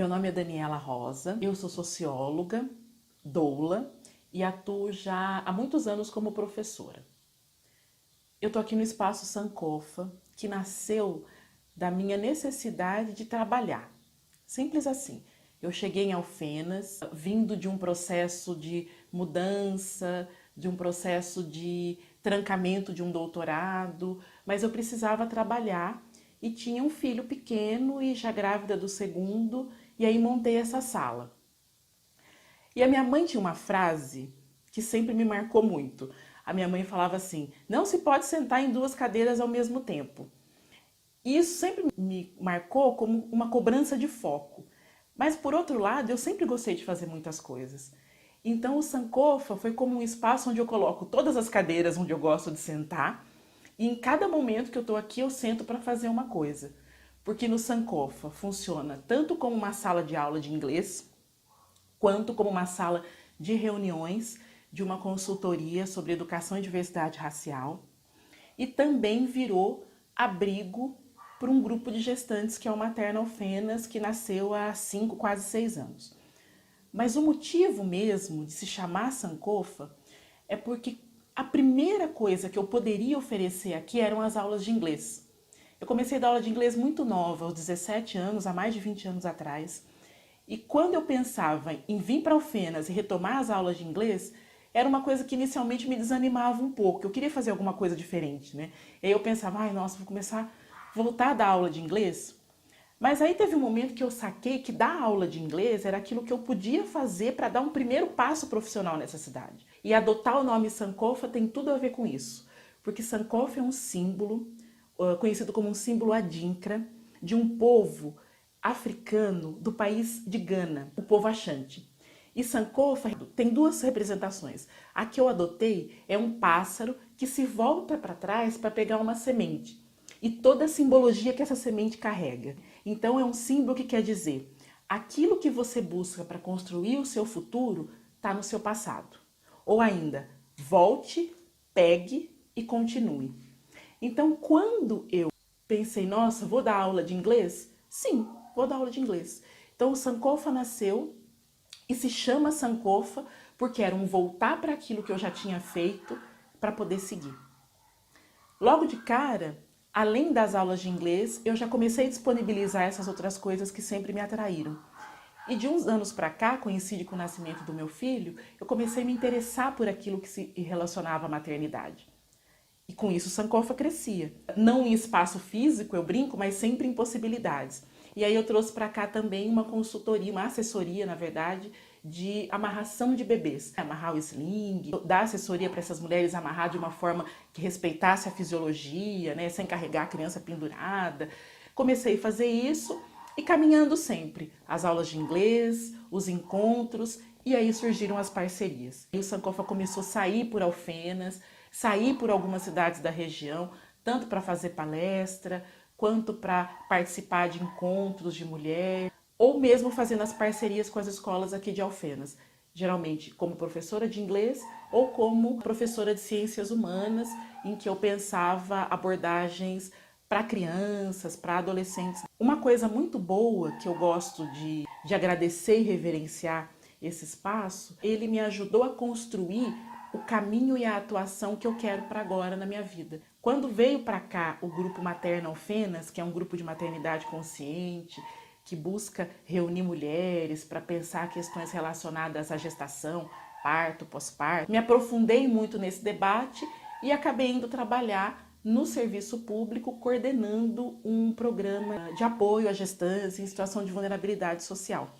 Meu nome é Daniela Rosa, eu sou socióloga, doula e atuo já há muitos anos como professora. Eu estou aqui no Espaço Sankofa, que nasceu da minha necessidade de trabalhar. Simples assim. Eu cheguei em Alfenas, vindo de um processo de mudança, de um processo de trancamento de um doutorado, mas eu precisava trabalhar e tinha um filho pequeno e já grávida do segundo, e aí montei essa sala. E a minha mãe tinha uma frase que sempre me marcou muito. A minha mãe falava assim: não se pode sentar em duas cadeiras ao mesmo tempo. E isso sempre me marcou como uma cobrança de foco. Mas por outro lado, eu sempre gostei de fazer muitas coisas. Então o Sankofa foi como um espaço onde eu coloco todas as cadeiras onde eu gosto de sentar, e em cada momento que eu estou aqui eu sento para fazer uma coisa. Porque no Sankofa funciona tanto como uma sala de aula de inglês, quanto como uma sala de reuniões de uma consultoria sobre educação e diversidade racial, e também virou abrigo para um grupo de gestantes que é o Materna Alfenas, que nasceu há 5, quase 6 anos. Mas o motivo mesmo de se chamar Sankofa é porque a primeira coisa que eu poderia oferecer aqui eram as aulas de inglês. Eu comecei a dar aula de inglês muito nova, aos 17 anos, há mais de 20 anos atrás. E quando eu pensava em vir para Alfenas e retomar as aulas de inglês, era uma coisa que inicialmente me desanimava um pouco. Eu queria fazer alguma coisa diferente, né? E aí eu pensava, ai, nossa, vou começar a voltar a dar aula de inglês. Mas aí teve um momento que eu saquei que dar aula de inglês era aquilo que eu podia fazer para dar um primeiro passo profissional nessa cidade. E adotar o nome Sankofa tem tudo a ver com isso. Porque Sankofa é um símbolo, conhecido como um símbolo adinkra, de um povo africano do país de Gana, o povo Ashanti. E Sankofa tem duas representações. A que eu adotei é um pássaro que se volta para trás para pegar uma semente. E toda a simbologia que essa semente carrega. Então é um símbolo que quer dizer, aquilo que você busca para construir o seu futuro está no seu passado. Ou ainda, volte, pegue e continue. Então quando eu pensei, nossa, vou dar aula de inglês? Sim, vou dar aula de inglês. Então o Sankofa nasceu e se chama Sankofa porque era um voltar para aquilo que eu já tinha feito para poder seguir. Logo de cara, além das aulas de inglês, eu já comecei a disponibilizar essas outras coisas que sempre me atraíram. E de uns anos para cá, coincide com o nascimento do meu filho, eu comecei a me interessar por aquilo que se relacionava à maternidade. E com isso o Sankofa crescia. Não em espaço físico, eu brinco, mas sempre em possibilidades. E aí eu trouxe para cá também uma consultoria, uma assessoria, na verdade, de amarração de bebês. Amarrar o sling, dar assessoria para essas mulheres amarrar de uma forma que respeitasse a fisiologia, né, sem carregar a criança pendurada. Comecei a fazer isso e caminhando sempre. As aulas de inglês, os encontros, e aí surgiram as parcerias. E o Sankofa começou a sair por Alfenas, sair por algumas cidades da região, tanto para fazer palestra, quanto para participar de encontros de mulher, ou mesmo fazendo as parcerias com as escolas aqui de Alfenas, geralmente como professora de inglês ou como professora de ciências humanas, em que eu pensava abordagens para crianças, para adolescentes. Uma coisa muito boa que eu gosto de agradecer e reverenciar esse espaço, ele me ajudou a construir o caminho e a atuação que eu quero para agora na minha vida. Quando veio para cá o grupo Materna Alfenas, que é um grupo de maternidade consciente, que busca reunir mulheres para pensar questões relacionadas à gestação, parto, pós-parto, me aprofundei muito nesse debate e acabei indo trabalhar no serviço público, coordenando um programa de apoio à gestantes em situação de vulnerabilidade social.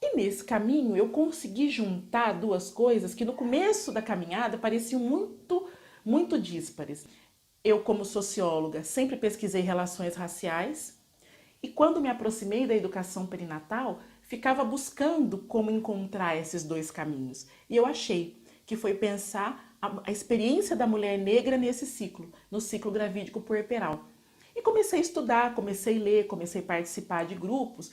E nesse caminho eu consegui juntar duas coisas que no começo da caminhada pareciam muito díspares. Eu, como socióloga, sempre pesquisei relações raciais e quando me aproximei da educação perinatal, ficava buscando como encontrar esses dois caminhos. E eu achei que foi pensar a experiência da mulher negra nesse ciclo, no ciclo gravídico puerperal. E comecei a estudar, comecei a ler, comecei a participar de grupos.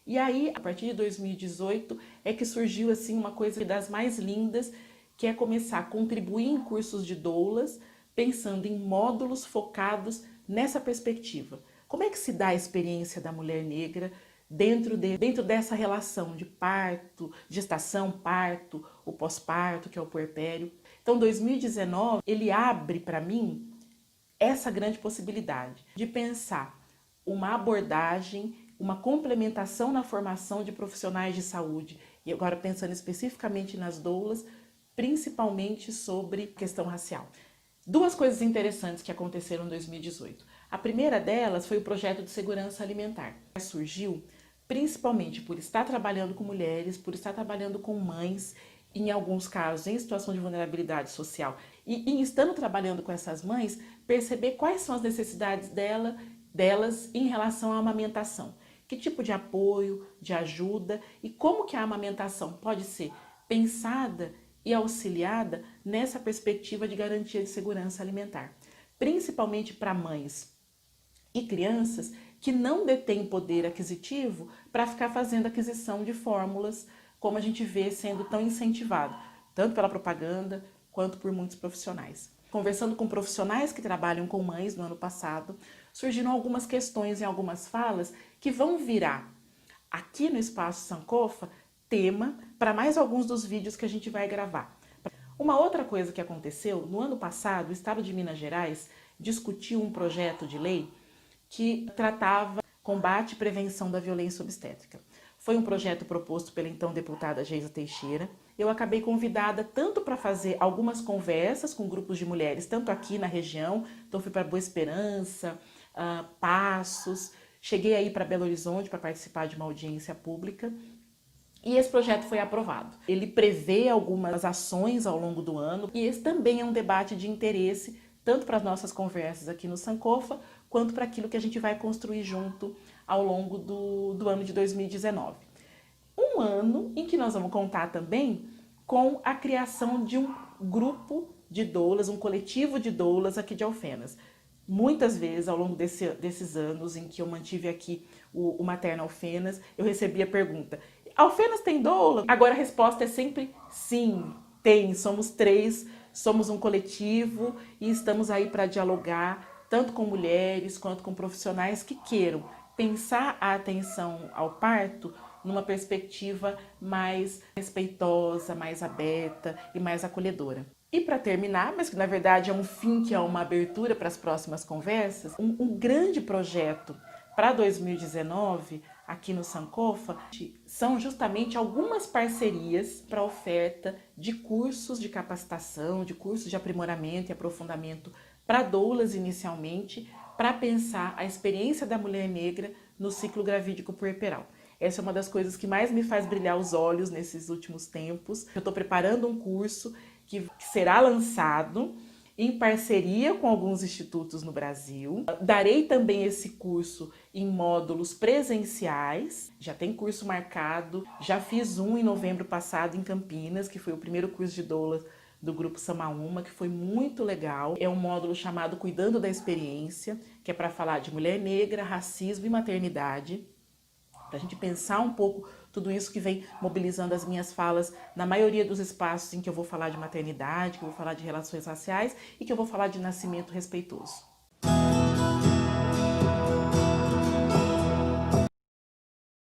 E aí, a partir de 2018, é que surgiu assim uma coisa das mais lindas, que é começar a contribuir em cursos de doulas, pensando em módulos focados nessa perspectiva. Como é que se dá a experiência da mulher negra dentro dessa relação de parto, gestação, parto, o pós-parto, que é o puerpério. Então, 2019, ele abre para mim essa grande possibilidade de pensar uma abordagem, uma complementação na formação de profissionais de saúde, e agora pensando especificamente nas doulas, principalmente sobre questão racial. Duas coisas interessantes que aconteceram em 2018. A primeira delas foi o projeto de segurança alimentar. Surgiu principalmente por estar trabalhando com mulheres, por estar trabalhando com mães, em alguns casos em situação de vulnerabilidade social, e estando trabalhando com essas mães, perceber quais são as necessidades delas em relação à amamentação. Que tipo de apoio, de ajuda e como que a amamentação pode ser pensada e auxiliada nessa perspectiva de garantia de segurança alimentar, principalmente para mães e crianças que não detêm poder aquisitivo para ficar fazendo aquisição de fórmulas, como a gente vê sendo tão incentivado, tanto pela propaganda quanto por muitos profissionais. Conversando com profissionais que trabalham com mães no ano passado, surgiram algumas questões e algumas falas que vão virar aqui no Espaço Sankofa tema para mais alguns dos vídeos que a gente vai gravar. Uma outra coisa que aconteceu, no ano passado, o Estado de Minas Gerais discutiu um projeto de lei que tratava combate e prevenção da violência obstétrica. Foi um projeto proposto pela então deputada Geisa Teixeira. Eu acabei convidada tanto para fazer algumas conversas com grupos de mulheres, tanto aqui na região, então fui para Boa Esperança, Passos, cheguei aí para Belo Horizonte para participar de uma audiência pública. E esse projeto foi aprovado. Ele prevê algumas ações ao longo do ano e esse também é um debate de interesse tanto para as nossas conversas aqui no Sankofa, quanto para aquilo que a gente vai construir junto ao longo do ano de 2019. Um ano em que nós vamos contar também com a criação de um grupo de doulas, um coletivo de doulas aqui de Alfenas. Muitas vezes, ao longo desses anos em que eu mantive aqui o Materno Alfenas, eu recebi a pergunta: Alfenas tem doula? Agora a resposta é sempre sim, tem. Somos 3, somos um coletivo e estamos aí para dialogar tanto com mulheres quanto com profissionais que queiram pensar a atenção ao parto numa perspectiva mais respeitosa, mais aberta e mais acolhedora. E para terminar, mas que na verdade é um fim que é uma abertura para as próximas conversas, um grande projeto para 2019 aqui no Sankofa são justamente algumas parcerias para oferta de cursos de capacitação, de cursos de aprimoramento e aprofundamento para doulas inicialmente, para pensar a experiência da mulher negra no ciclo gravídico puerperal. Essa é uma das coisas que mais me faz brilhar os olhos nesses últimos tempos. Eu estou preparando um curso que será lançado em parceria com alguns institutos no Brasil. Darei também esse curso em módulos presenciais. Já tem curso marcado. Já fiz um em novembro passado em Campinas, que foi o primeiro curso de doula do Grupo Samaúma, que foi muito legal. É um módulo chamado Cuidando da Experiência, que é para falar de mulher negra, racismo e maternidade. Para a gente pensar um pouco tudo isso que vem mobilizando as minhas falas na maioria dos espaços em que eu vou falar de maternidade, que eu vou falar de relações raciais e que eu vou falar de nascimento respeitoso.